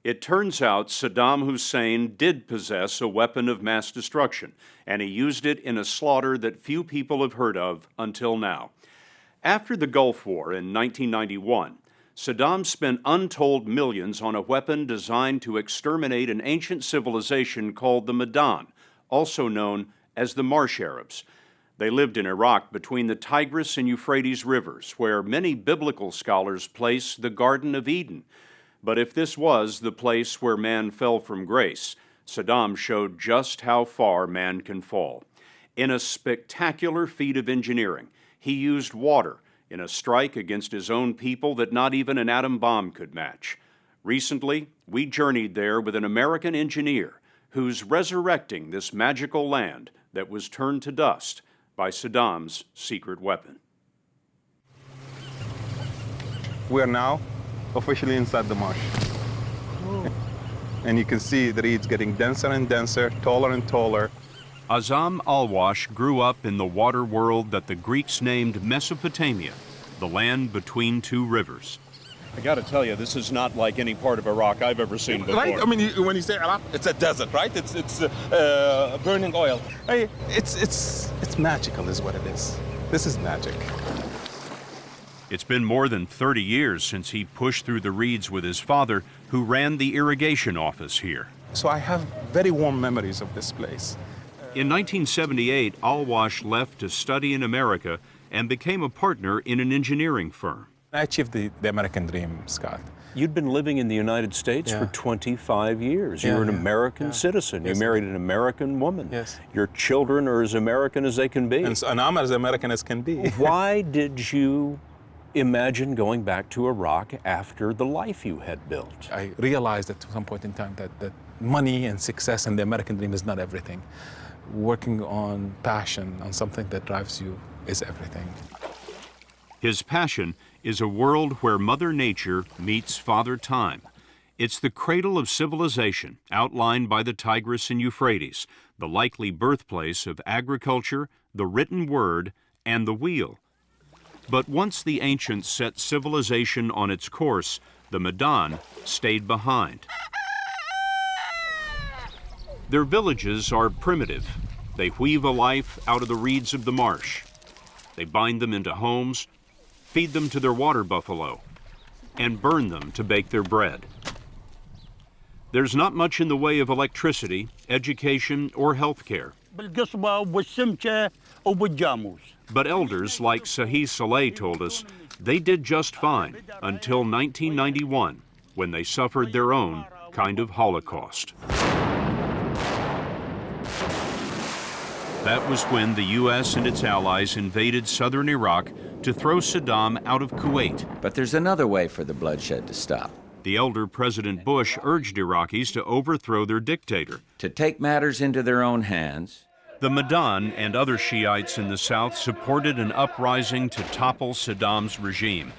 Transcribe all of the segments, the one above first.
It turns out Saddam Hussein did possess a weapon of mass destruction, and he used it in a slaughter that few people have heard of until now. After the Gulf War in 1991, Saddam spent untold millions on a weapon designed to exterminate an ancient civilization called the Medan, also known as the Marsh Arabs. They lived in Iraq between the Tigris and Euphrates rivers, where many biblical scholars place the Garden of Eden. But if this was the place where man fell from grace, Saddam showed just how far man can fall. In a spectacular feat of engineering, he used water in a strike against his own people that not even an atom bomb could match. Recently, we journeyed there with an American engineer who's resurrecting this magical land that was turned to dust by Saddam's secret weapon. We are now officially inside the marsh. And you can see the reeds getting denser and denser, taller and taller. Azam Alwash grew up in the water world that the Greeks named Mesopotamia, the land between two rivers. I got to tell you, this is not like any part of Iraq I've ever seen before. Right? I mean, when you say Iraq, it's a desert, right? It's burning oil. Hey, it's magical is what it is. This is magic. It's been more than 30 years since he pushed through the reeds with his father, who ran the irrigation office here. So I have very warm memories of this place. In 1978, Alwash left to study in America and became a partner in an engineering firm. I achieved the American dream, Scott. You'd been living in the United States for 25 years. You're an American citizen. Yes. You married an American woman. Yes. Your children are as American as they can be. And I'm as American as can be. Why did you imagine going back to Iraq after the life you had built? I realized at some point in time that money and success and the American dream is not everything. Working on passion, on something that drives you, is everything. His passion is a world where Mother Nature meets Father Time. It's the cradle of civilization outlined by the Tigris and Euphrates, the likely birthplace of agriculture, the written word, and the wheel. But once the ancients set civilization on its course, the Medan stayed behind. Their villages are primitive. They weave a life out of the reeds of the marsh. They bind them into homes, feed them to their water buffalo, and burn them to bake their bread. There's not much in the way of electricity, education, or health care. But elders like Sahi Saleh told us they did just fine until 1991, when they suffered their own kind of Holocaust. That was when the U.S. and its allies invaded southern Iraq to throw Saddam out of Kuwait. But there's another way for the bloodshed to stop. The elder President Bush urged Iraqis to overthrow their dictator. To take matters into their own hands. The Medan and other Shiites in the south supported an uprising to topple Saddam's regime.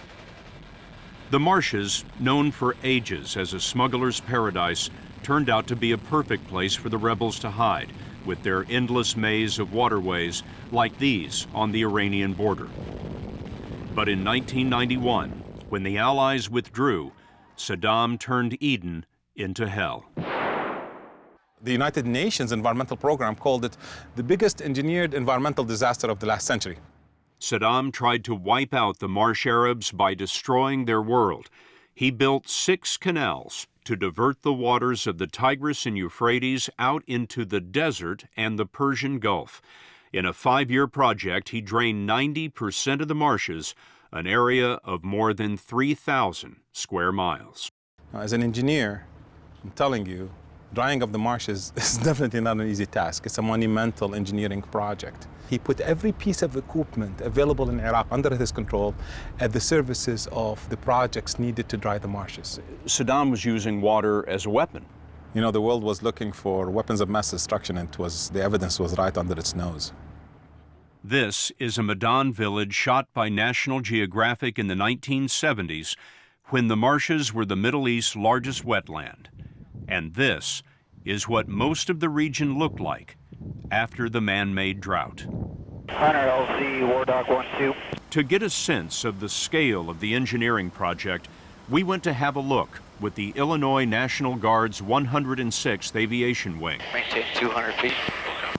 The marshes, known for ages as a smuggler's paradise, turned out to be a perfect place for the rebels to hide, with their endless maze of waterways like these on the Iranian border. But in 1991, when the Allies withdrew, Saddam turned Eden into hell. The United Nations Environmental Program called it the biggest engineered environmental disaster of the last century. Saddam tried to wipe out the Marsh Arabs by destroying their world. He built 6 canals to divert the waters of the Tigris and Euphrates out into the desert and the Persian Gulf. In a 5-year project, he drained 90% of the marshes, an area of more than 3,000 square miles. As an engineer, I'm telling you, drying up the marshes is definitely not an easy task. It's a monumental engineering project. He put every piece of equipment available in Iraq under his control at the services of the projects needed to dry the marshes. Saddam was using water as a weapon. You know, the world was looking for weapons of mass destruction, and the evidence was right under its nose. This is a Medan village shot by National Geographic in the 1970s, when the marshes were the Middle East's largest wetland. And this is what most of the region looked like after the man-made drought. Hunter LZ, War Dog 1-2. To get a sense of the scale of the engineering project, we went to have a look with the Illinois National Guard's 106th Aviation Wing. Maintain 200 feet.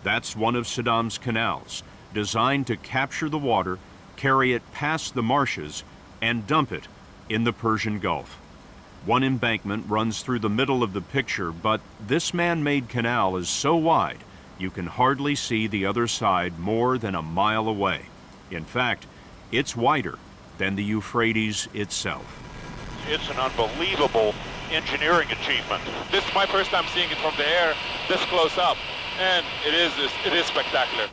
That's one of Saddam's canals, designed to capture the water, carry it past the marshes, and dump it in the Persian Gulf. One embankment runs through the middle of the picture, but this man-made canal is so wide you can hardly see the other side more than a mile away. In fact, it's wider than the Euphrates itself. It's an unbelievable engineering achievement. This is my first time seeing it from the air, this close up, and it is spectacular.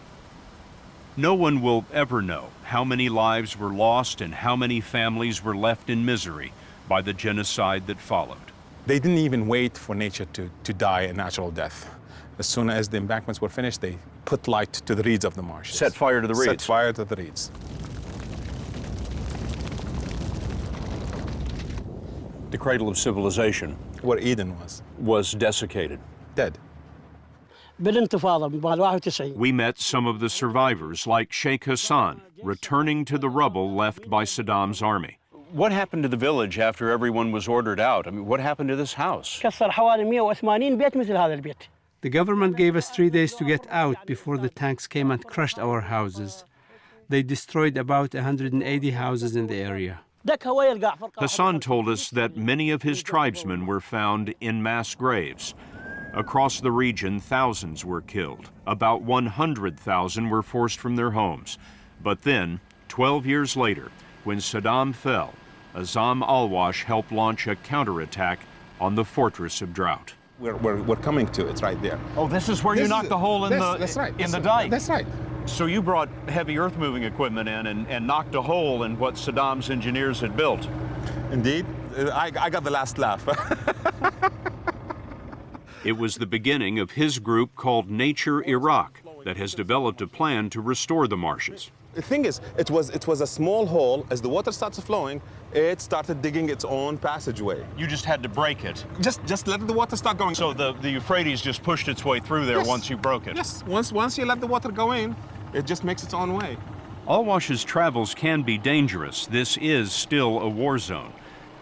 No one will ever know how many lives were lost and how many families were left in misery by the genocide that followed. They didn't even wait for nature to die a natural death. As soon as the embankments were finished, they put light to the reeds of the marshes. Set fire to the reeds. Set fire to the reeds. The cradle of civilization Where Eden was desiccated. dead. بالانتفاضة بعد 91 We met some of the survivors, like Sheikh Hassan, returning to the rubble left by Saddam's army. What happened to the village after everyone was ordered out? I mean, what happened to this house? كسر حوالي 180 بيت مثل هذا البيت. The government gave us 3 days to get out before the tanks came and crushed our houses. They destroyed about 180 houses in the area. Hassan told us that many of his tribesmen were found in mass graves. Across the region, thousands were killed. About 100,000 were forced from their homes. But then, 12 years later, when Saddam fell, Azam al-Wash helped launch a counterattack on the fortress of drought. We're coming to it right there. Oh, this is where you knocked the hole in the dike. That's right. So you brought heavy earth-moving equipment in and knocked a hole in what Saddam's engineers had built. Indeed. I got the last laugh. It was the beginning of his group called Nature Iraq that has developed a plan to restore the marshes. The thing is, it was a small hole. As the water starts flowing, it started digging its own passageway. You just had to break it. Just let the water start going. So the Euphrates just pushed its way through there once you broke it. Yes, once you let the water go in, it just makes its own way. Al-Wash's travels can be dangerous. This is still a war zone.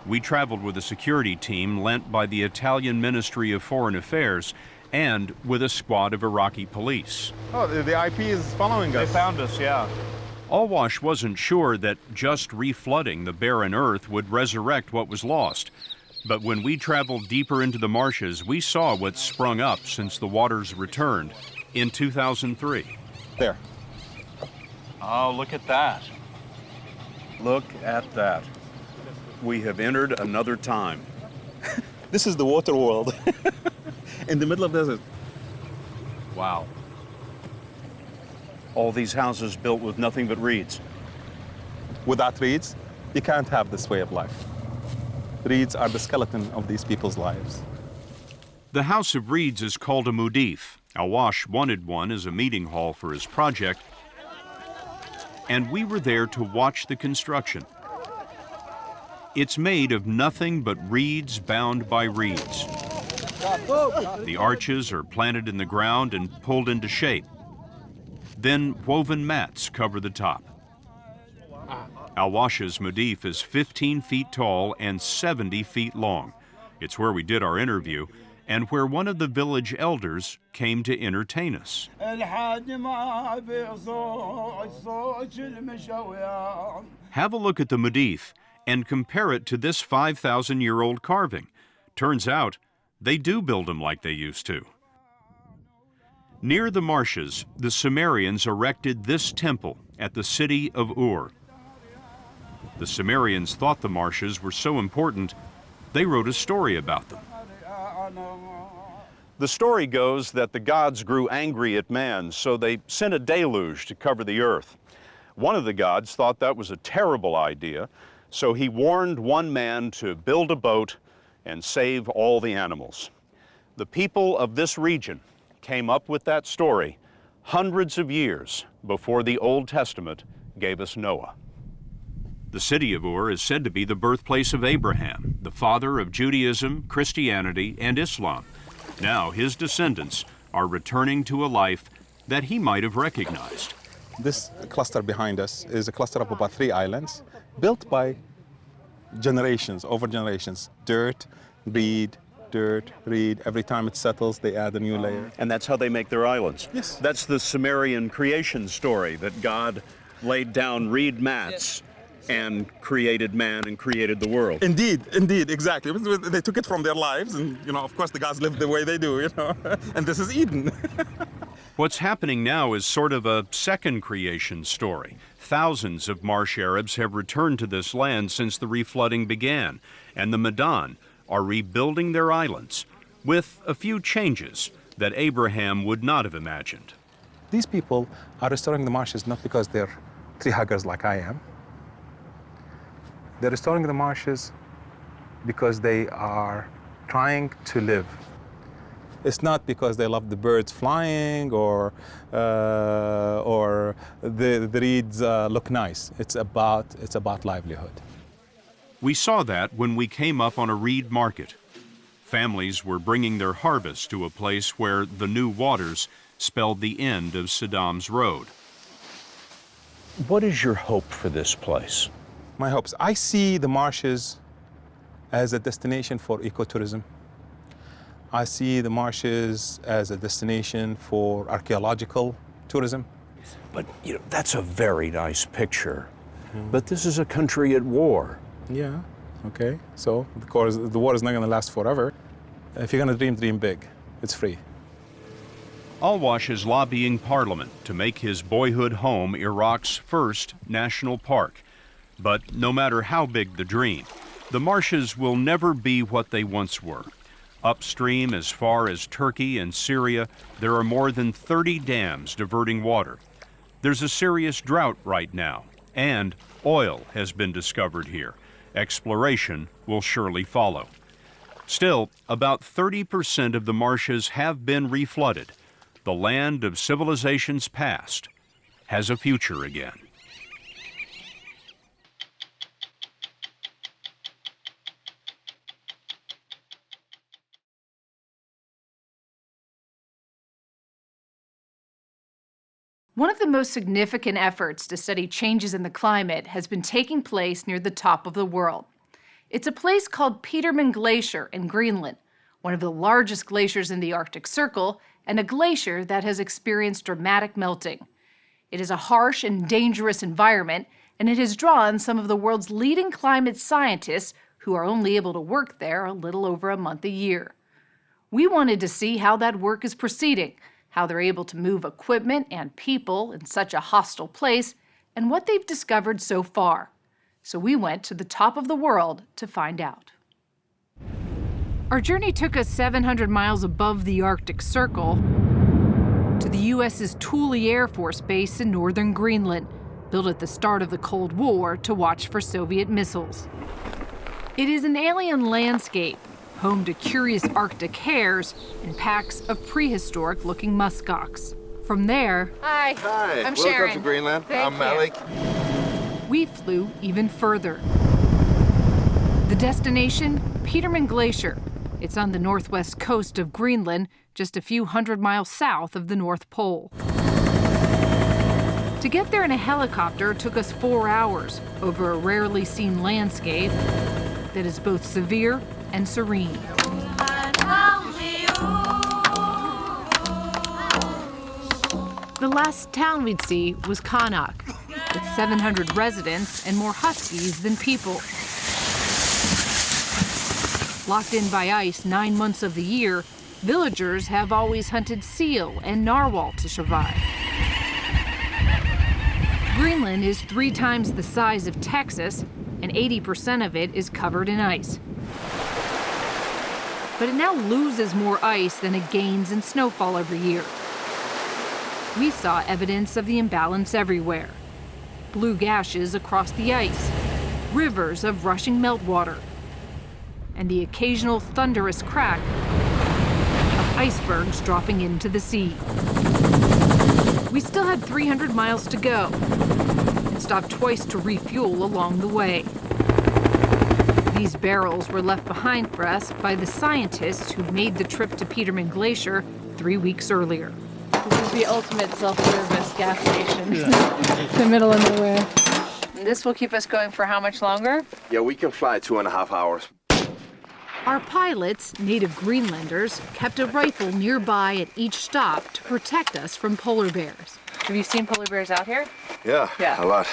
We traveled with a security team lent by the Italian Ministry of Foreign Affairs and with a squad of Iraqi police. Oh, the IP is following us. They found us, yeah. Al-Wash wasn't sure that just reflooding the barren earth would resurrect what was lost. But when we traveled deeper into the marshes, we saw what's sprung up since the waters returned in 2003. There. Oh, look at that. Look at that. We have entered another time. This is the water world. In the middle of the desert. Wow. All these houses built with nothing but reeds. Without reeds, you can't have this way of life. Reeds are the skeleton of these people's lives. The House of Reeds is called a mudif. Al-Wash wanted one as a meeting hall for his project, and we were there to watch the construction. It's made of nothing but reeds bound by reeds. The arches are planted in the ground and pulled into shape. Then woven mats cover the top. Al-Wash's mudif is 15 feet tall and 70 feet long. It's where we did our interview and where one of the village elders came to entertain us. Have a look at the mudif and compare it to this 5,000-year-old carving. Turns out, they do build them like they used to. Near the marshes, the Sumerians erected this temple at the city of Ur. The Sumerians thought the marshes were so important, they wrote a story about them. The story goes that the gods grew angry at man, so they sent a deluge to cover the earth. One of the gods thought that was a terrible idea, so he warned one man to build a boat and save all the animals. The people of this region came up with that story hundreds of years before the Old Testament gave us Noah. The city of Ur is said to be the birthplace of Abraham, the father of Judaism, Christianity, and Islam. Now his descendants are returning to a life that he might have recognized. This cluster behind us is a cluster of about 3 islands built by generations, over generations. Dirt, reed, dirt, reed. Every time it settles, they add a new layer. And that's how they make their islands. Yes. That's the Sumerian creation story, that God laid down reed mats and created man and created the world. Indeed, exactly. They took it from their lives, and of course the gods live the way they do, and this is Eden. What's happening now is sort of a second creation story. Thousands of marsh Arabs have returned to this land since the reflooding began, and the Medan are rebuilding their islands with a few changes that Abraham would not have imagined. These people are restoring the marshes not because they're tree huggers like I am. They're restoring the marshes because they are trying to live. It's not because they love the birds flying or the reeds look nice. It's about livelihood. We saw that when we came up on a reed market. Families were bringing their harvest to a place where the new waters spelled the end of Saddam's road. What is your hope for this place? My hopes. I see the marshes as a destination for ecotourism. I see the marshes as a destination for archaeological tourism. But that's a very nice picture. But this is a country at war. Yeah, okay. So the war is not going to last forever. If you're going to dream big. It's free. Alwash is lobbying Parliament to make his boyhood home Iraq's first national park. But no matter how big the dream, the marshes will never be what they once were. Upstream, as far as Turkey and Syria, there are more than 30 dams diverting water. There's a serious drought right now, and oil has been discovered here. Exploration will surely follow. Still, about 30% of the marshes have been reflooded. The land of civilizations past has a future again. One of the most significant efforts to study changes in the climate has been taking place near the top of the world. It's a place called Petermann Glacier in Greenland, one of the largest glaciers in the Arctic Circle, and a glacier that has experienced dramatic melting. It is a harsh and dangerous environment, and it has drawn some of the world's leading climate scientists who are only able to work there a little over a month a year. We wanted to see how that work is proceeding, how they're able to move equipment and people in such a hostile place, and what they've discovered so far. So we went to the top of the world to find out. Our journey took us 700 miles above the Arctic Circle to the U.S.'s Thule Air Force Base in northern Greenland, built at the start of the Cold War to watch for Soviet missiles. It is an alien landscape, home to curious Arctic hares and packs of prehistoric-looking muskox. From there, Hi, I'm Sharyn. Welcome to Greenland. I'm Malik. We flew even further. The destination, Petermann Glacier. It's on the northwest coast of Greenland, just a few hundred miles south of the North Pole. To get there in a helicopter took us 4 hours over a rarely seen landscape that is both severe and serene. The last town we'd see was Qaanaaq, with 700 residents and more huskies than people. Locked in by ice 9 months of the year, villagers have always hunted seal and narwhal to survive. Greenland is 3 times the size of Texas, and 80% of it is covered in ice. But it now loses more ice than it gains in snowfall every year. We saw evidence of the imbalance everywhere. Blue gashes across the ice, rivers of rushing meltwater, and the occasional thunderous crack of icebergs dropping into the sea. We still had 300 miles to go and stopped twice to refuel along the way. These barrels were left behind for us by the scientists who made the trip to Petermann Glacier 3 weeks earlier. This is the ultimate self-service gas station. The middle of nowhere. And this will keep us going for how much longer? Yeah, we can fly 2.5 hours. Our pilots, native Greenlanders, kept a rifle nearby at each stop to protect us from polar bears. Have you seen polar bears out here? Yeah, a lot.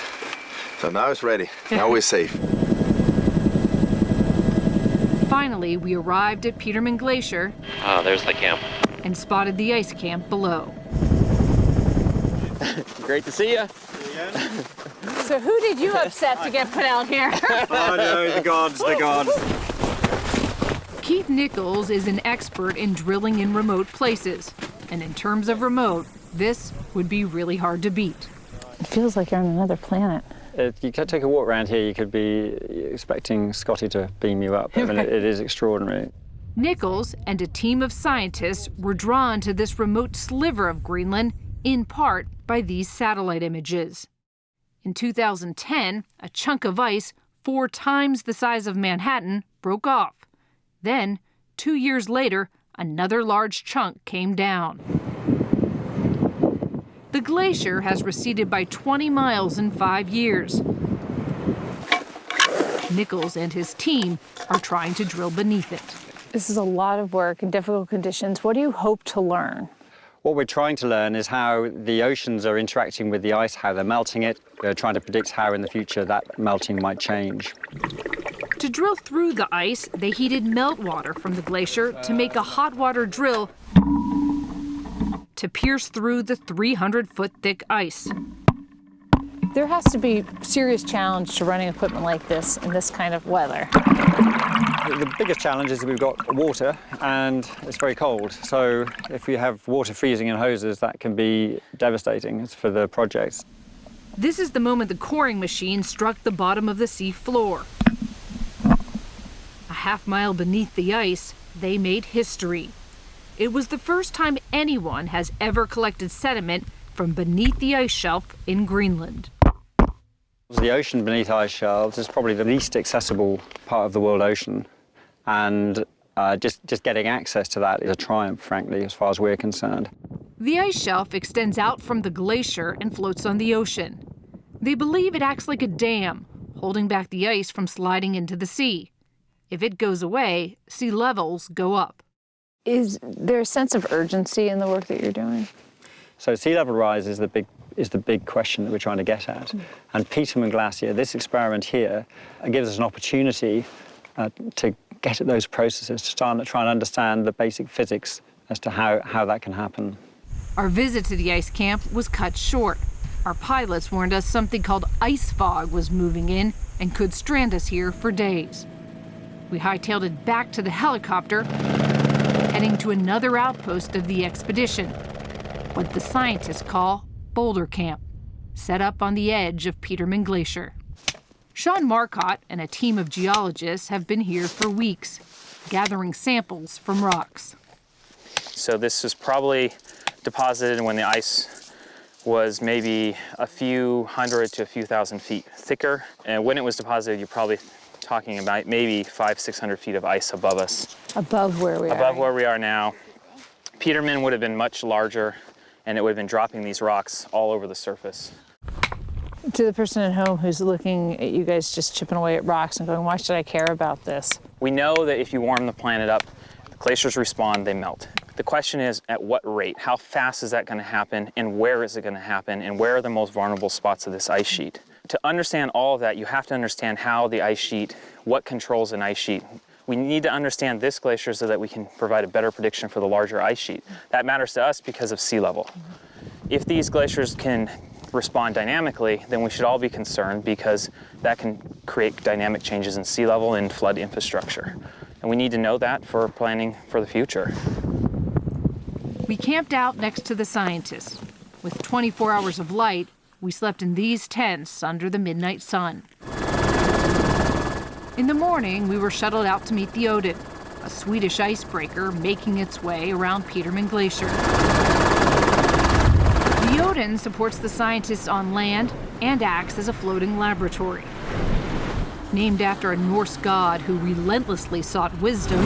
So now it's ready. Now we're safe. Finally, we arrived at Petermann Glacier. There's the camp. And spotted the ice camp below. Great to see you. So who did you upset to get put out here? Oh no, the gods. Keith Nichols is an expert in drilling in remote places. And in terms of remote, this would be really hard to beat. It feels like you're on another planet. If you could take a walk around here, you could be expecting Scotty to beam you up. I mean, it is extraordinary. Nichols and a team of scientists were drawn to this remote sliver of Greenland, in part by these satellite images. In 2010, a chunk of ice 4 times the size of Manhattan broke off. Then, 2 years later, another large chunk came down. The glacier has receded by 20 miles in 5 years. Nichols and his team are trying to drill beneath it. This is a lot of work in difficult conditions. What do you hope to learn? What we're trying to learn is how the oceans are interacting with the ice, how they're melting it. We're trying to predict how in the future that melting might change. To drill through the ice, they heated meltwater from the glacier to make a hot water drill to pierce through the 300-foot thick ice. There has to be serious challenge to running equipment like this in this kind of weather. The biggest challenge is we've got water and it's very cold. So if we have water freezing in hoses, that can be devastating for the project. This is the moment the coring machine struck the bottom of the sea floor. A half-mile beneath the ice, they made history. It was the first time anyone has ever collected sediment from beneath the ice shelf in Greenland. The ocean beneath ice shelves is probably the least accessible part of the world ocean. And just getting access to that is a triumph, frankly, as far as we're concerned. The ice shelf extends out from the glacier and floats on the ocean. They believe it acts like a dam, holding back the ice from sliding into the sea. If it goes away, sea levels go up. Is there a sense of urgency in the work that you're doing? So sea level rise is the big question that we're trying to get at. And Petermann Glacier, this experiment here, gives us an opportunity to get at those processes, to try and understand the basic physics as to how that can happen. Our visit to the ice camp was cut short. Our pilots warned us something called ice fog was moving in and could strand us here for days. We hightailed it back to the helicopter, heading to another outpost of the expedition, what the scientists call Boulder Camp, set up on the edge of Petermann Glacier. Sean Marcotte and a team of geologists have been here for weeks, gathering samples from rocks. So this was probably deposited when the ice was maybe a few hundred to a few thousand feet thicker. And when it was deposited, you're probably talking about maybe 500-600 feet of ice above us. Above where we are. Above where we are now. Petermann would have been much larger, and it would have been dropping these rocks all over the surface. To the person at home who's looking at you guys just chipping away at rocks and going, why should I care about this? We know that if you warm the planet up, the glaciers respond, they melt. The question is, at what rate? How fast is that going to happen, and where is it going to happen, and where are the most vulnerable spots of this ice sheet? To understand all of that, you have to understand how the ice sheet, what controls an ice sheet. We need to understand this glacier so that we can provide a better prediction for the larger ice sheet. That matters to us because of sea level. If these glaciers can respond dynamically, then we should all be concerned because that can create dynamic changes in sea level and flood infrastructure. And we need to know that for planning for the future. We camped out next to the scientists. With 24 hours of light, we slept in these tents under the midnight sun. In the morning, we were shuttled out to meet the Odin, a Swedish icebreaker making its way around Petermann Glacier. The Odin supports the scientists on land and acts as a floating laboratory. Named after a Norse god who relentlessly sought wisdom,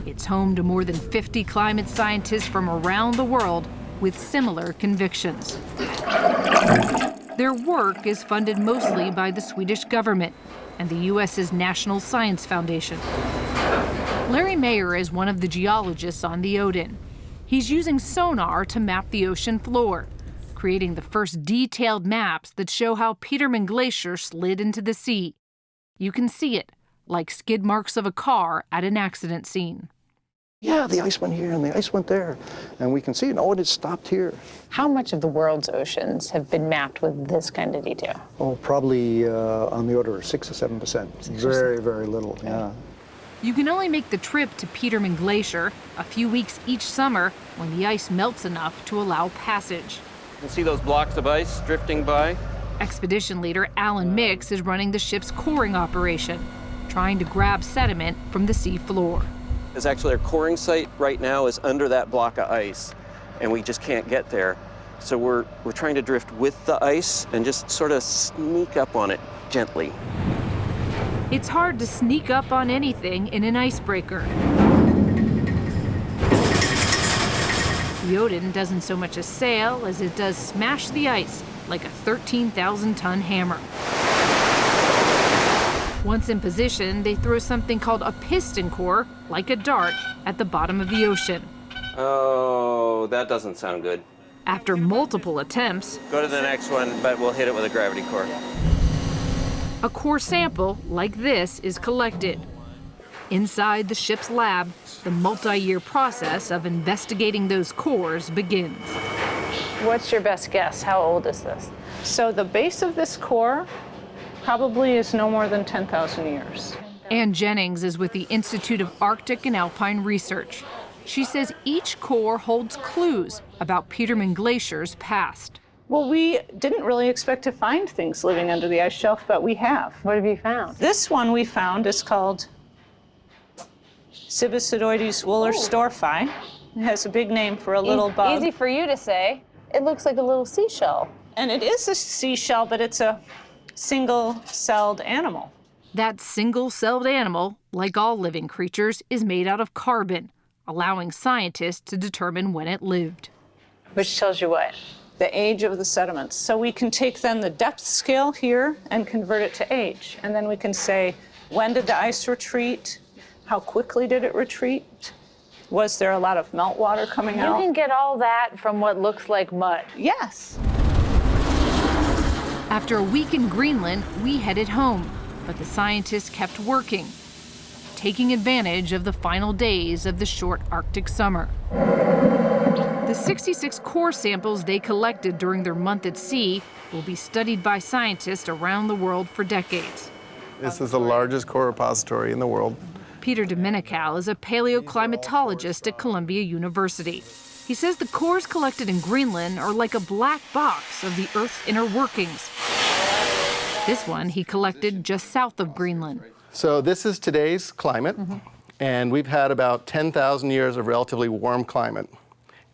it's home to more than 50 climate scientists from around the world with similar convictions. Their work is funded mostly by the Swedish government and the U.S.'s National Science Foundation. Larry Mayer is one of the geologists on the Odin. He's using sonar to map the ocean floor, creating the first detailed maps that show how Petermann Glacier slid into the sea. You can see it, like skid marks of a car at an accident scene. Yeah, the ice went here and the ice went there. And we can see, no, it stopped here. How much of the world's oceans have been mapped with this kind of detail? Oh, probably on the order of 6 or 7%. Very, very little, yeah. You can only make the trip to Petermann Glacier a few weeks each summer when the ice melts enough to allow passage. You can see those blocks of ice drifting by. Expedition leader Alan Mix is running the ship's coring operation, trying to grab sediment from the sea floor. It's actually our coring site right now is under that block of ice, and we just can't get there. So we're trying to drift with the ice and just sort of sneak up on it gently. It's hard to sneak up on anything in an icebreaker. The Odin doesn't so much as sail as it does smash the ice like a 13,000-ton hammer. Once in position, they throw something called a piston core, like a dart, at the bottom of the ocean. Oh, that doesn't sound good. After multiple attempts, Go to the next one, but we'll hit it with a gravity core. a core sample like this is collected. Inside the ship's lab, the multi-year process of investigating those cores begins. What's your best guess? How old is this? So the base of this core probably is no more than 10,000 years. Ann Jennings is with the Institute of Arctic and Alpine Research. She says each core holds clues about Petermann Glacier's past. Well, we didn't really expect to find things living under the ice shelf, but we have. What have you found? This one we found is called Cibicidoides wooler-storfi. It has a big name for a little bug. Easy for you to say. It looks like a little seashell. And it is a seashell, but it's a single-celled animal. That single-celled animal, like all living creatures, is made out of carbon, allowing scientists to determine when it lived. Which tells you what? The age of the sediments. So we can take then the depth scale here and convert it to age. And then we can say, when did the ice retreat? How quickly did it retreat? Was there a lot of meltwater coming out? You can get all that from what looks like mud. Yes. After a week in Greenland, we headed home, but the scientists kept working, taking advantage of the final days of the short Arctic summer. The 66 core samples they collected during their month at sea will be studied by scientists around the world for decades. This is the largest core repository in the world. Peter Domenical is a paleoclimatologist at Columbia University. He says the cores collected in Greenland are like a black box of the Earth's inner workings. This one he collected just south of Greenland. So this is today's climate, and we've had about 10,000 years of relatively warm climate.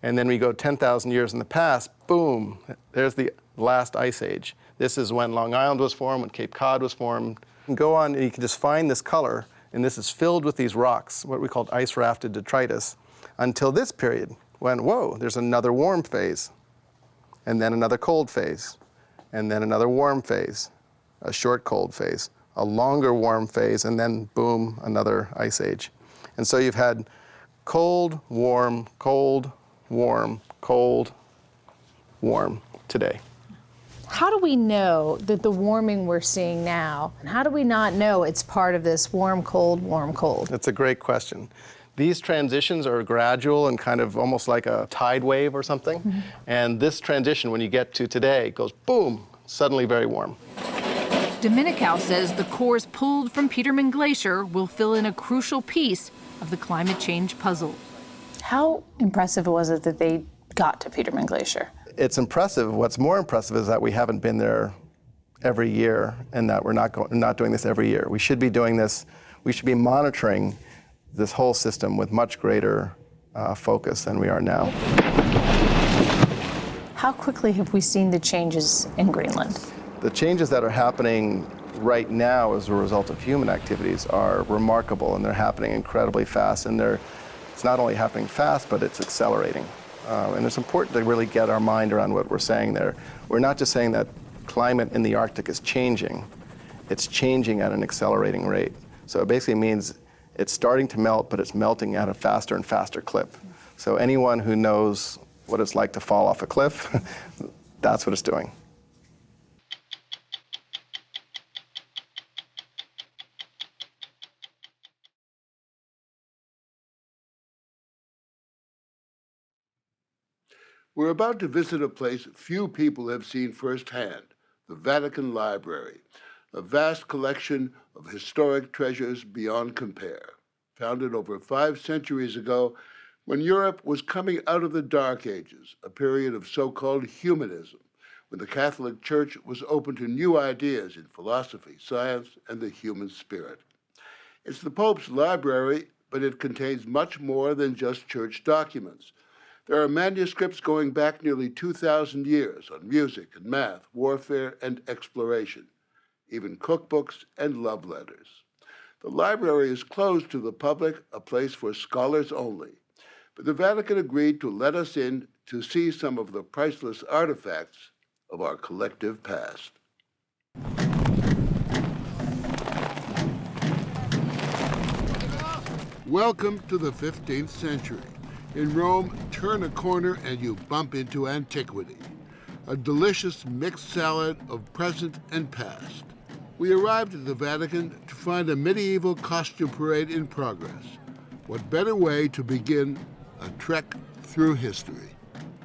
And then we go 10,000 years in the past, boom, there's the last ice age. This is when Long Island was formed, when Cape Cod was formed. You can go on and you can just find this color, and this is filled with these rocks, what we called ice-rafted detritus, until this period, when, whoa, there's another warm phase, and then another cold phase, and then another warm phase, a short cold phase, a longer warm phase, and then boom, another ice age. And so you've had cold, warm, cold, warm, cold, warm today. How do we know that the warming we're seeing now, and how do we not know it's part of this warm, cold, warm, cold? That's a great question. These transitions are gradual and kind of almost like a tide wave or something. And this transition, when you get to today, goes boom, suddenly very warm. Domenical says the cores pulled from Petermann Glacier will fill in a crucial piece of the climate change puzzle. How impressive was it that they got to Petermann Glacier? It's impressive. What's more impressive is that we haven't been there every year and that we're not doing this every year. We should be doing this, we should be monitoring this whole system with much greater focus than we are now. How quickly have we seen the changes in Greenland? The changes that are happening right now as a result of human activities are remarkable, and they're happening incredibly fast, and it's not only happening fast, but it's accelerating. And it's important to really get our mind around what we're saying there. We're not just saying that climate in the Arctic is changing, it's changing at an accelerating rate. So it basically means It's starting to melt, but it's melting at a faster and faster clip. So anyone who knows what it's like to fall off a cliff, that's what it's doing. We're about to visit a place few people have seen firsthand, the Vatican Library, a vast collection of historic treasures beyond compare, founded over 5 centuries ago when Europe was coming out of the Dark Ages, a period of so-called humanism, when the Catholic Church was open to new ideas in philosophy, science, and the human spirit. It's the Pope's library, but it contains much more than just church documents. There are manuscripts going back nearly 2,000 years on music and math, warfare and exploration, even cookbooks and love letters. The library is closed to the public, a place for scholars only. But the Vatican agreed to let us in to see some of the priceless artifacts of our collective past. Welcome to the 15th century. In Rome, turn a corner and you bump into antiquity, a delicious mixed salad of present and past. We arrived at the Vatican to find a medieval costume parade in progress. What better way to begin a trek through history?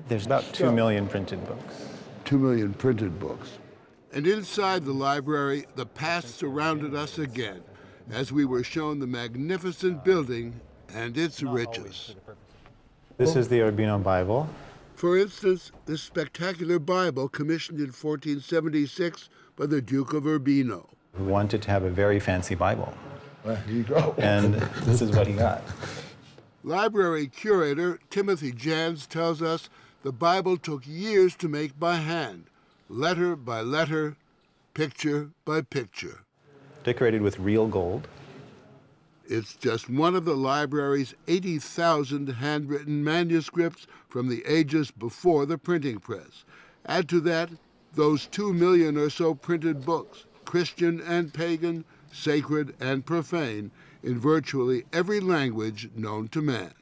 There's about 2 million printed books. 2 million printed books. And inside the library, the past surrounded us again as we were shown the magnificent building and its riches. This is the Urbino Bible. For instance, this spectacular Bible commissioned in 1476 by the Duke of Urbino. Who wanted to have a very fancy Bible. Well, here you go. And this is what he got. Library curator Timothy Jans tells us the Bible took years to make by hand, letter by letter, picture by picture. Decorated with real gold. It's just one of the library's 80,000 handwritten manuscripts from the ages before the printing press. Add to that those 2 million or so printed books, Christian and pagan, sacred and profane, in virtually every language known to man.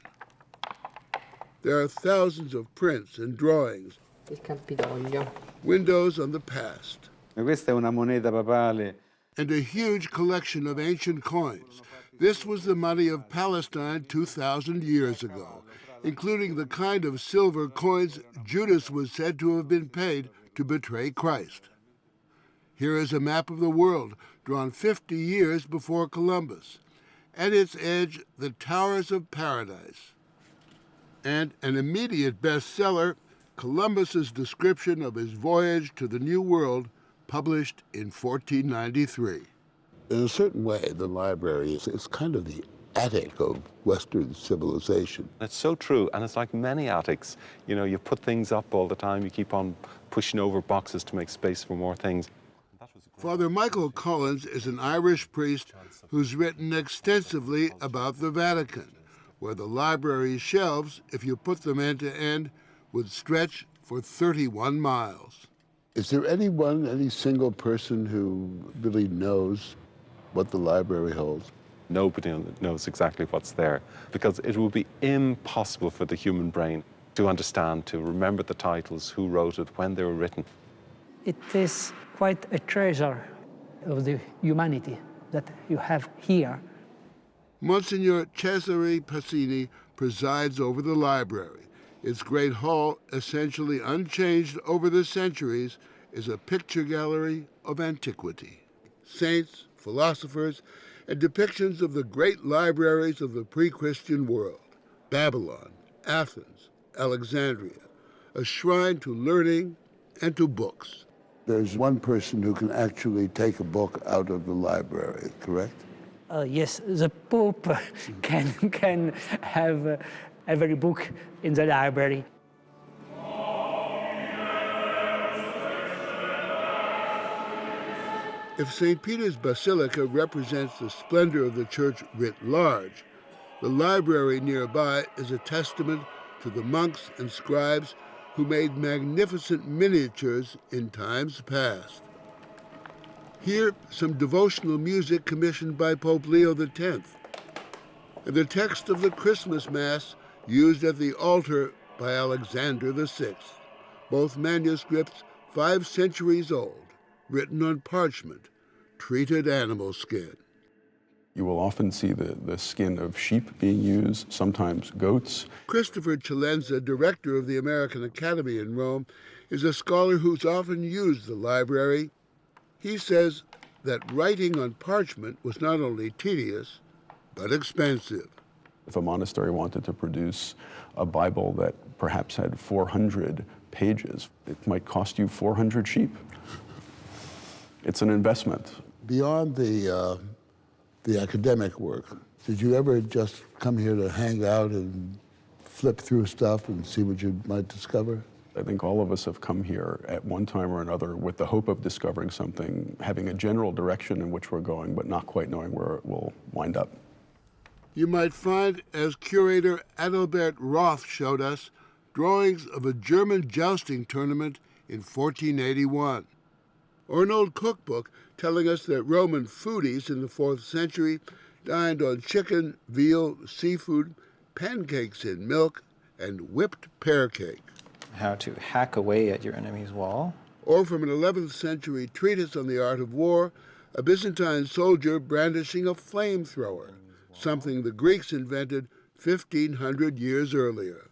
There are thousands of prints and drawings, windows on the past, Questa è una moneta papale. and a huge collection of ancient coins. This was the money of Palestine 2,000 years ago, including the kind of silver coins Judas was said to have been paid to betray Christ. Here is a map of the world drawn 50 years before Columbus. At its edge, the Towers of Paradise. And an immediate bestseller, Columbus's description of his voyage to the New World, published in 1493. In a certain way, the library is kind of the attic of Western civilization. It's so true, and it's like many attics. You know, you put things up all the time, you keep on pushing over boxes to make space for more things. Father Michael Collins is an Irish priest who's written extensively about the Vatican, where the library's shelves, if you put them end to end, would stretch for 31 miles. Is there anyone, any single person who really knows what the library holds? Nobody knows exactly what's there, because it would be impossible for the human brain to understand, to remember the titles, who wrote it, when they were written. It is quite a treasure of the humanity that you have here. Monsignor Cesare Passini presides over the library. Its great hall, essentially unchanged over the centuries, is a picture gallery of antiquity. Saints, philosophers, and depictions of the great libraries of the pre-Christian world. Babylon, Athens, Alexandria, a shrine to learning and to books. There's one person who can actually take a book out of the library, correct? Yes, the Pope can have every book in the library. If St. Peter's Basilica represents the splendor of the church writ large, the library nearby is a testament to the monks and scribes who made magnificent miniatures in times past. Here, some devotional music commissioned by Pope Leo X. and the text of the Christmas Mass used at the altar by Alexander VI, both manuscripts 5 centuries old, written on parchment, treated animal skin. You will often see the skin of sheep being used, sometimes goats. Christopher Celenza, director of the American Academy in Rome, is a scholar who's often used the library. He says that writing on parchment was not only tedious, but expensive. If a monastery wanted to produce a Bible that perhaps had 400 pages, it might cost you 400 sheep. It's an investment. Beyond the academic work, did you ever just come here to hang out and flip through stuff and see what you might discover? I think all of us have come here at one time or another with the hope of discovering something, having a general direction in which we're going, but not quite knowing where it will wind up. You might find, as curator Adalbert Roth showed us, drawings of a German jousting tournament in 1481, or an old cookbook telling us that Roman foodies in the 4th century dined on chicken, veal, seafood, pancakes in milk, and whipped pear cake. How to hack away at your enemy's wall. Or from an 11th century treatise on the art of war, a Byzantine soldier brandishing a flamethrower, something the Greeks invented 1,500 years earlier.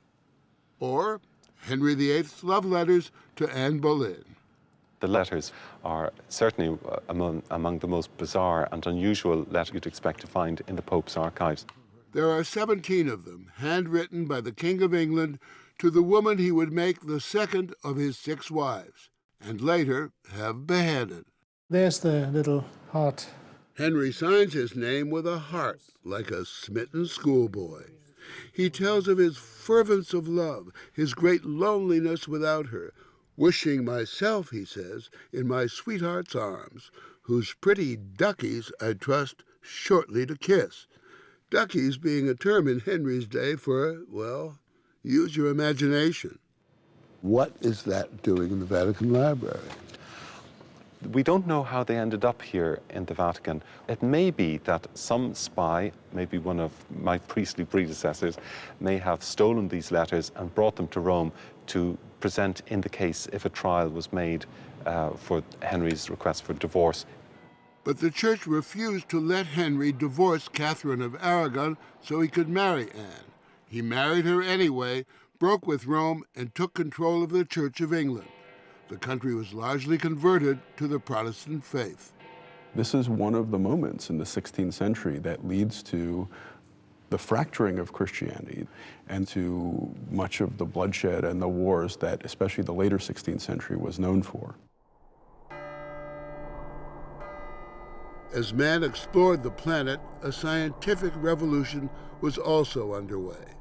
Or Henry VIII's love letters to Anne Boleyn. The letters are certainly among the most bizarre and unusual letters you'd expect to find in the Pope's archives. There are 17 of them, handwritten by the King of England to the woman he would make the second of his 6 wives, and later have beheaded. There's the little heart. Henry signs his name with a heart, like a smitten schoolboy. He tells of his fervence of love, his great loneliness without her, wishing myself, he says, in my sweetheart's arms, whose pretty duckies I trust shortly to kiss. Duckies being a term in Henry's day for, well, use your imagination. What is that doing in the Vatican Library? We don't know how they ended up here in the Vatican. It may be that some spy, maybe one of my priestly predecessors, may have stolen these letters and brought them to Rome to present in the case if a trial was made for Henry's request for divorce. But the church refused to let Henry divorce Catherine of Aragon so he could marry Anne. He married her anyway, broke with Rome, and took control of the Church of England. The country was largely converted to the Protestant faith. This is one of the moments in the 16th century that leads to the fracturing of Christianity and to much of the bloodshed and the wars that especially the later 16th century was known for. As man explored the planet, a scientific revolution was also underway.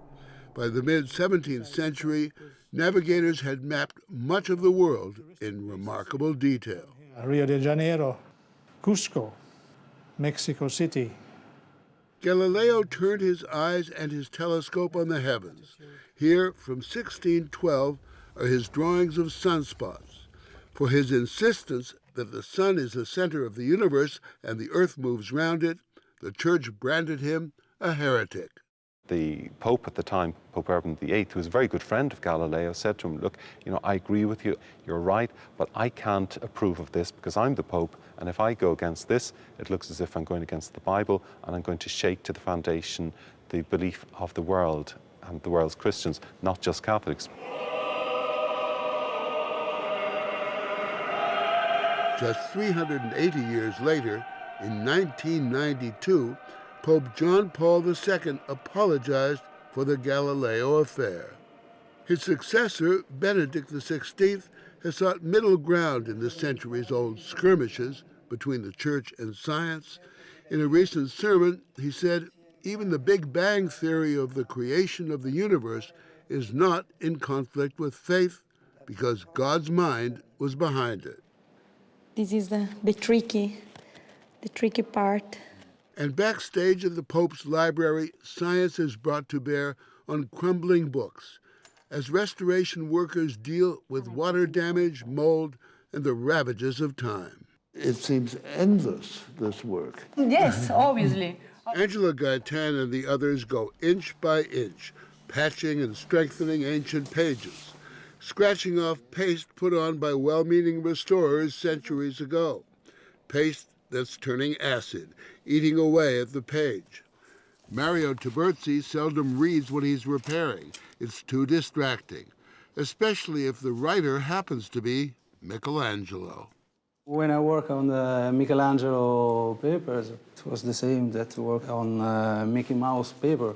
By the mid-17th century, navigators had mapped much of the world in remarkable detail. Rio de Janeiro, Cusco, Mexico City. Galileo turned his eyes and his telescope on the heavens. Here, from 1612, are his drawings of sunspots. For his insistence that the sun is the center of the universe and the earth moves round it, the church branded him a heretic. The Pope at the time, Pope Urban VIII, who was a very good friend of Galileo, said to him, look, I agree with you, you're right, but I can't approve of this because I'm the Pope, and if I go against this, it looks as if I'm going against the Bible, and I'm going to shake to the foundation the belief of the world and the world's Christians, not just Catholics. Just 380 years later, in 1992, Pope John Paul II apologized for the Galileo affair. His successor, Benedict XVI, has sought middle ground in the centuries-old skirmishes between the church and science. In a recent sermon, he said, even the Big Bang theory of the creation of the universe is not in conflict with faith because God's mind was behind it. This is the tricky part. And backstage at the Pope's library, science is brought to bear on crumbling books as restoration workers deal with water damage, mold, and the ravages of time. It seems endless, this work. Yes, obviously. Angela Gaitan and the others go inch by inch, patching and strengthening ancient pages, scratching off paste put on by well-meaning restorers centuries ago, paste that's turning acid, eating away at the page. Mario Tiburzi seldom reads what he's repairing. It's too distracting, especially if the writer happens to be Michelangelo. When I work on the Michelangelo papers, it was the same that to work on Mickey Mouse paper.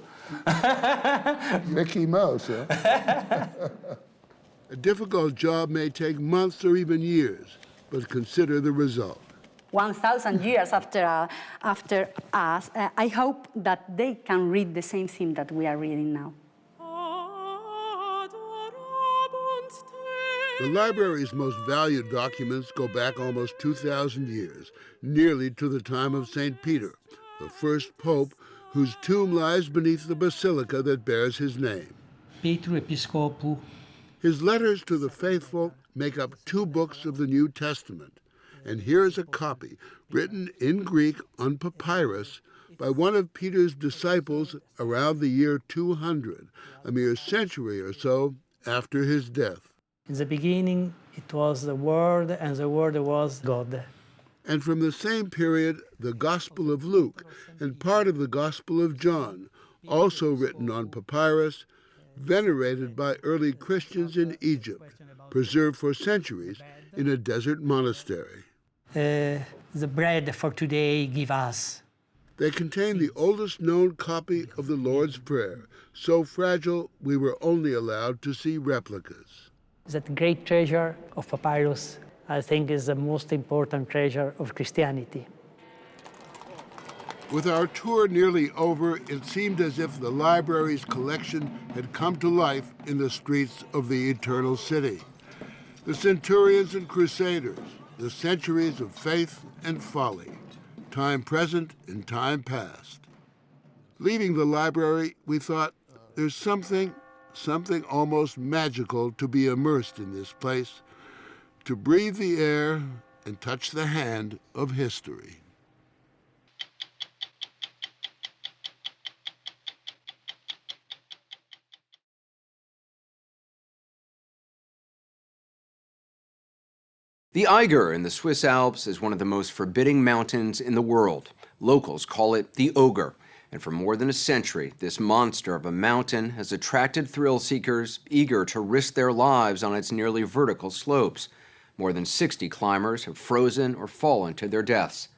Mickey Mouse, huh? A difficult job may take months or even years, but consider the result. 1,000 years after us, I hope that they can read the same thing that we are reading now. The library's most valued documents go back almost 2,000 years, nearly to the time of St. Peter, the first pope whose tomb lies beneath the basilica that bears his name. Petru Episcopou. His letters to the faithful make up 2 books of the New Testament, and here is a copy, written in Greek on papyrus by one of Peter's disciples around the year 200, a mere century or so after his death. In the beginning, it was the Word, and the Word was God. And from the same period, the Gospel of Luke and part of the Gospel of John, also written on papyrus, venerated by early Christians in Egypt, preserved for centuries in a desert monastery. The bread for today give us. They contain the oldest known copy of the Lord's Prayer, so fragile we were only allowed to see replicas. That great treasure of papyrus, I think, is the most important treasure of Christianity. With our tour nearly over, it seemed as if the library's collection had come to life in the streets of the Eternal City. The centurions and crusaders, the centuries of faith and folly, time present and time past. Leaving the library, we thought, there's something almost magical to be immersed in this place, to breathe the air and touch the hand of history. The Eiger in the Swiss Alps is one of the most forbidding mountains in the world. Locals call it the Ogre. And for more than a century, this monster of a mountain has attracted thrill seekers eager to risk their lives on its nearly vertical slopes. More than 60 climbers have frozen or fallen to their deaths.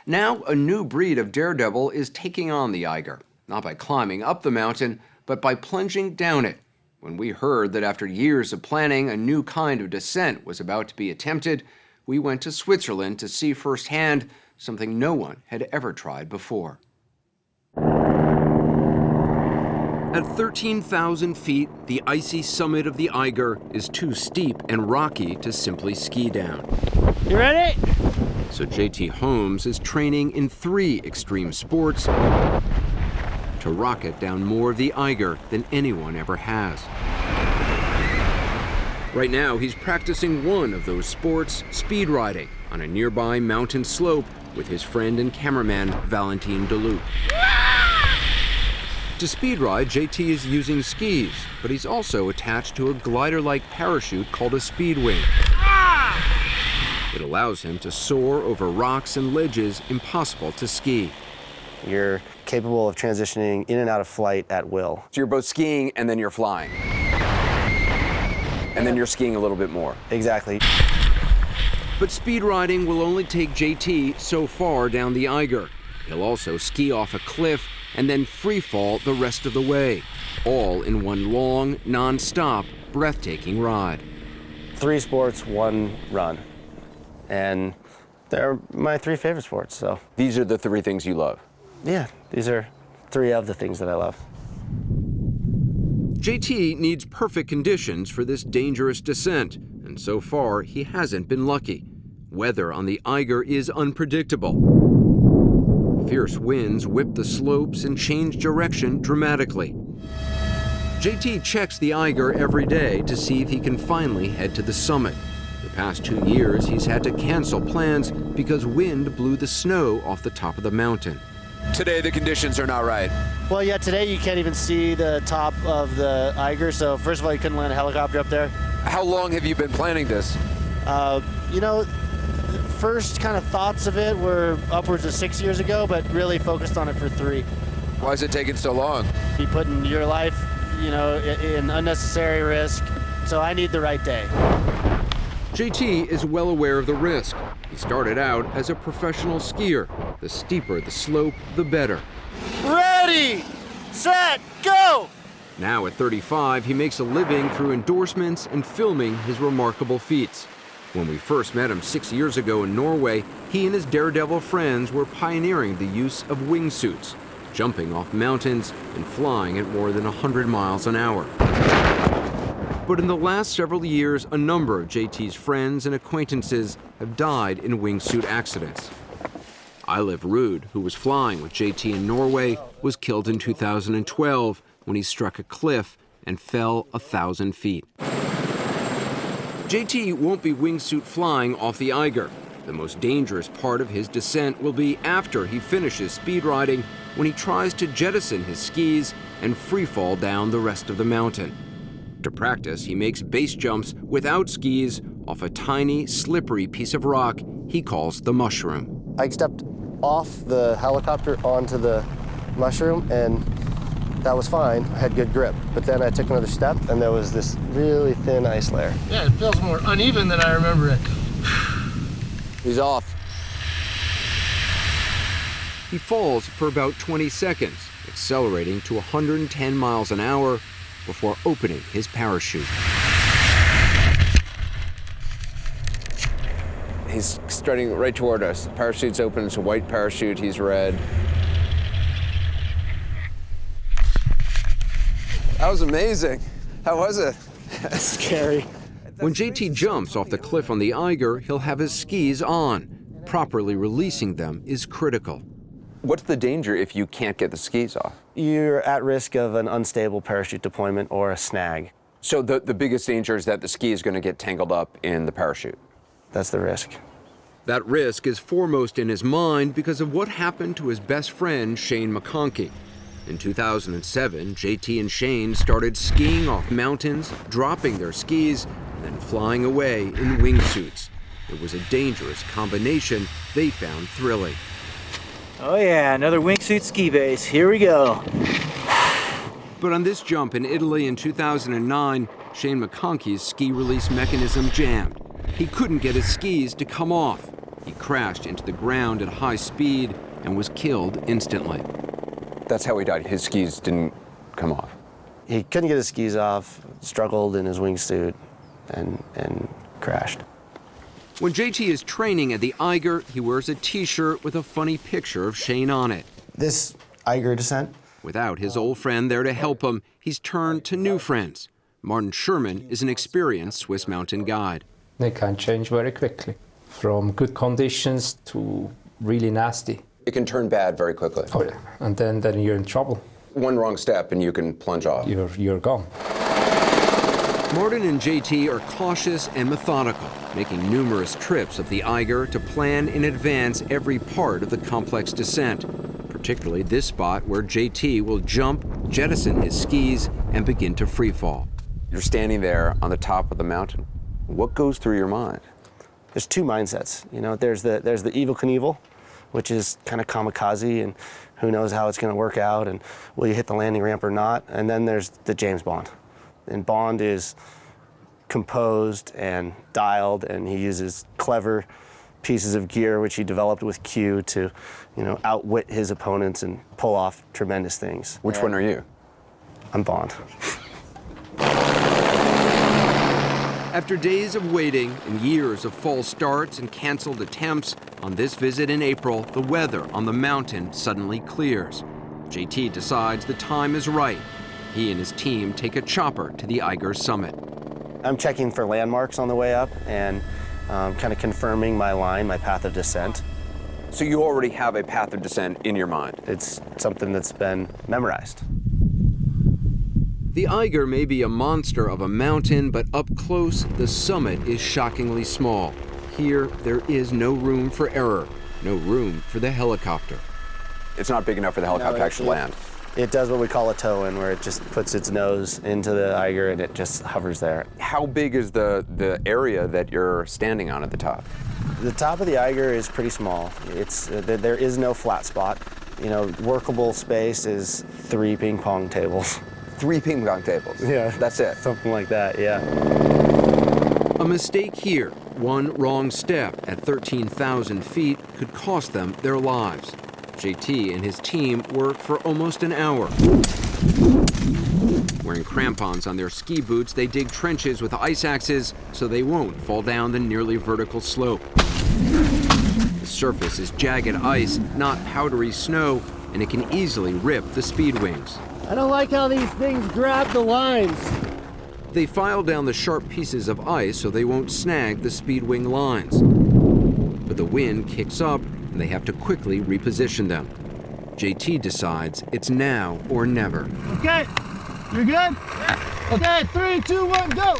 Now, a new breed of daredevil is taking on the Eiger, not by climbing up the mountain, but by plunging down it. When we heard that after years of planning, a new kind of descent was about to be attempted, we went to Switzerland to see firsthand something no one had ever tried before. At 13,000 feet, the icy summit of the Eiger is too steep and rocky to simply ski down. You ready? So JT Holmes is training in 3 extreme sports to rocket down more of the Eiger than anyone ever has. Right now, he's practicing one of those sports, speed riding, on a nearby mountain slope with his friend and cameraman, Valentin Deluc. To speed ride, JT is using skis, but he's also attached to a glider-like parachute called a speed wing. It allows him to soar over rocks and ledges impossible to ski. You're capable of transitioning in and out of flight at will. So you're both skiing and then you're flying. And then you're skiing a little bit more. Exactly. But speed riding will only take JT so far down the Eiger. He'll also ski off a cliff and then free fall the rest of the way, all in one long, non-stop, breathtaking ride. 3 sports, 1 run. And they're my 3 favorite sports, so. These are the 3 things you love? Yeah, these are 3 of the things that I love. JT needs perfect conditions for this dangerous descent, and so far he hasn't been lucky. Weather on the Eiger is unpredictable. Fierce winds whip the slopes and change direction dramatically. JT checks the Eiger every day to see if he can finally head to the summit. The past 2 years, he's had to cancel plans because wind blew the snow off the top of the mountain. Today the conditions are not right. Well, yeah, today you can't even see the top of the Eiger, so first of all, you couldn't land a helicopter up there. How long have you been planning this? You know, first kind of thoughts of it were upwards of 6 years ago, but really focused on it for 3. Why is it taking so long? Be putting your life, you know, in unnecessary risk, so I need the right day. JT is well aware of the risk. He started out as a professional skier. The steeper the slope, the better. Ready, set, go! Now at 35, he makes a living through endorsements and filming his remarkable feats. When we first met him 6 years ago in Norway, he and his daredevil friends were pioneering the use of wingsuits, jumping off mountains and flying at more than 100 miles an hour. But in the last several years, a number of JT's friends and acquaintances have died in wingsuit accidents. Eilif Ruud, who was flying with JT in Norway, was killed in 2012 when he struck a cliff and fell 1,000 feet. JT won't be wingsuit flying off the Eiger. The most dangerous part of his descent will be after he finishes speed riding, when he tries to jettison his skis and free fall down the rest of the mountain. To practice, he makes base jumps without skis off a tiny, slippery piece of rock he calls the mushroom. I stepped off the helicopter onto the mushroom, and that was fine. I had good grip. But then I took another step, and there was this really thin ice layer. Yeah, it feels more uneven than I remember it. He's off. He falls for about 20 seconds, accelerating to 110 miles an hour before opening his parachute. He's strutting right toward us. The parachute's open, it's a white parachute, he's red. That was amazing. How was it? Scary. When JT jumps off the cliff on the Eiger, he'll have his skis on. Properly releasing them is critical. What's the danger if you can't get the skis off? You're at risk of an unstable parachute deployment or a snag. So the biggest danger is that the ski is going to get tangled up in the parachute? That's the risk. That risk is foremost in his mind because of what happened to his best friend, Shane McConkey. In 2007, JT and Shane started skiing off mountains, dropping their skis, and then flying away in wingsuits. It was a dangerous combination they found thrilling. Oh yeah, another wingsuit ski base. Here we go. But on this jump in Italy in 2009, Shane McConkey's ski release mechanism jammed. He couldn't get his skis to come off. He crashed into the ground at high speed and was killed instantly. That's how he died. His skis didn't come off. He couldn't get his skis off, struggled in his wingsuit, and crashed. When JT is training at the Eiger, he wears a t-shirt with a funny picture of Shane on it. This Eiger descent? Without his old friend there to help him, he's turned to new friends. Martin Sherman is an experienced Swiss mountain guide. They can change very quickly, from good conditions to really nasty. It can turn bad very quickly. Oh yeah, and then you're in trouble. One wrong step and you can plunge off. You're gone. Martin and JT are cautious and methodical, making numerous trips up the Eiger to plan in advance every part of the complex descent, particularly this spot where JT will jump, jettison his skis, and begin to free fall. You're standing there on the top of the mountain. What goes through your mind? There's two mindsets. You know, there's the Evel Knievel, which is kind of kamikaze, and who knows how it's going to work out, and will you hit the landing ramp or not? And then there's the James Bond. And Bond is composed and dialed, and he uses clever pieces of gear which he developed with Q to, you know, outwit his opponents and pull off tremendous things. Which one are you? I'm Bond. After days of waiting and years of false starts and canceled attempts, on this visit in April, the weather on the mountain suddenly clears. JT decides the time is right. He and his team take a chopper to the Eiger summit. I'm checking for landmarks on the way up and kind of confirming my line, my path of descent. So you already have a path of descent in your mind? It's something that's been memorized. The Eiger may be a monster of a mountain, but up close, the summit is shockingly small. Here, there is no room for error, no room for the helicopter. It's not big enough for the helicopter to actually land. It does what we call a toe-in, where it just puts its nose into the Eiger and it just hovers there. How big is the area that you're standing on at the top? The top of the Eiger is pretty small. There is no flat spot. You know, workable space is 3 ping pong tables. 3 ping pong tables? Yeah. That's it? Something like that, yeah. A mistake here, one wrong step at 13,000 feet could cost them their lives. JT and his team work for almost an hour. Wearing crampons on their ski boots, they dig trenches with ice axes so they won't fall down the nearly vertical slope. The surface is jagged ice, not powdery snow, and it can easily rip the speed wings. I don't like how these things grab the lines. They file down the sharp pieces of ice so they won't snag the speed wing lines. But the wind kicks up, and they have to quickly reposition them. JT decides it's now or never. Okay, you're good? Okay, 3, 2, 1, go!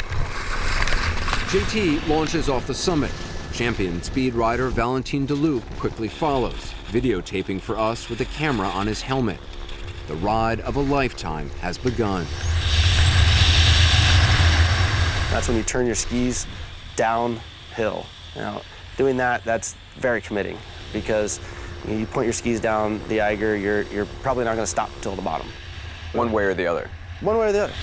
JT launches off the summit. Champion speed rider Valentin Deloup quickly follows, videotaping for us with a camera on his helmet. The ride of a lifetime has begun. That's when you turn your skis downhill. Now, doing that's very committing, because you point your skis down the Eiger, you're probably not going to stop till the bottom. One way or the other? One way or the other.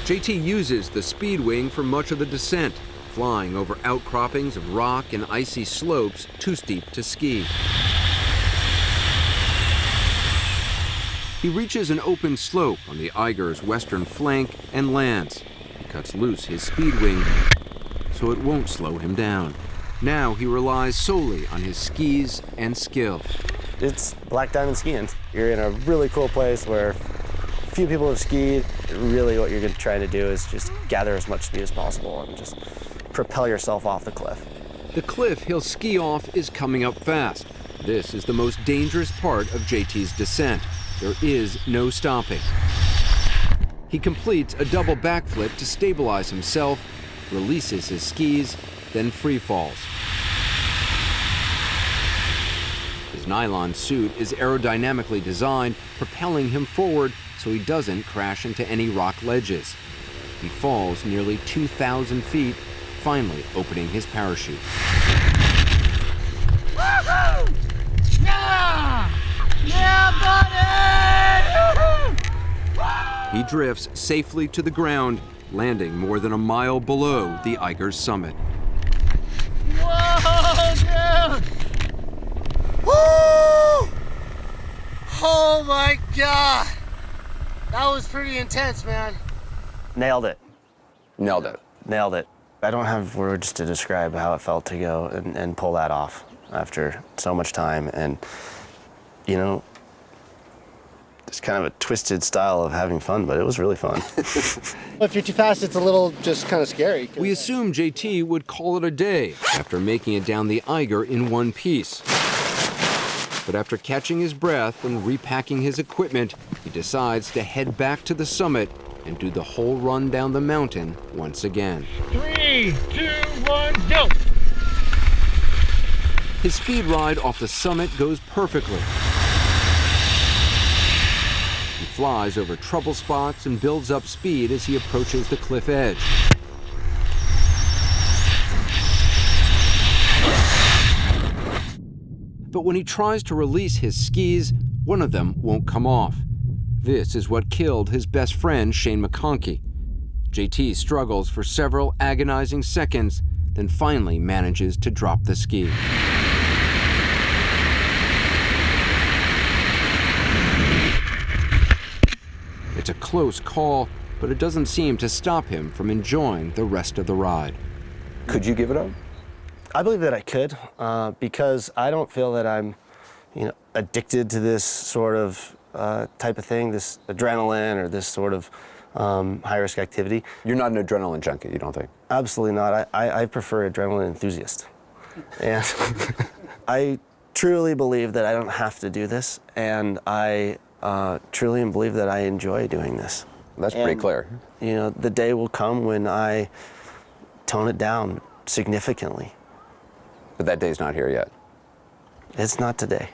JT uses the speed wing for much of the descent, flying over outcroppings of rock and icy slopes too steep to ski. He reaches an open slope on the Eiger's western flank and lands. He cuts loose his speed wing so it won't slow him down. Now he relies solely on his skis and skill. It's black diamond skiing. You're in a really cool place where few people have skied. Really what you're trying to do is just gather as much speed as possible and just propel yourself off the cliff. The cliff he'll ski off is coming up fast. This is the most dangerous part of JT's descent. There is no stopping. He completes a double backflip to stabilize himself, releases his skis, then free falls. His nylon suit is aerodynamically designed, propelling him forward so he doesn't crash into any rock ledges. He falls nearly 2,000 feet, finally opening his parachute. Woohoo! Yeah! Yeah, buddy! He drifts safely to the ground, landing more than a mile below the Eiger's summit. Whoa, dude! Woo! Oh my God! That was pretty intense, man. Nailed it. Nailed it. Nailed it. I don't have words to describe how it felt to go and pull that off after so much time. And, you know, it's kind of a twisted style of having fun, but it was really fun. If you're too fast, it's a little just kind of scary. We assumed JT would call it a day after making it down the Eiger in one piece. But after catching his breath and repacking his equipment, he decides to head back to the summit and do the whole run down the mountain once again. 3, 2, 1, go! His speed ride off the summit goes perfectly. He flies over trouble spots and builds up speed as he approaches the cliff edge. But when he tries to release his skis, one of them won't come off. This is what killed his best friend, Shane McConkey. JT struggles for several agonizing seconds, then finally manages to drop the ski. It's a close call, but it doesn't seem to stop him from enjoying the rest of the ride. Could you give it up? I believe that I could, because I don't feel that I'm, addicted to this sort of type of thing, this adrenaline or this sort of high-risk activity. You're not an adrenaline junkie, you don't think? Absolutely not. I prefer adrenaline enthusiast. And I truly believe that I don't have to do this, and I truly believe that I enjoy doing this. That's pretty clear. The day will come when I tone it down significantly. But that day's not here yet. It's not today.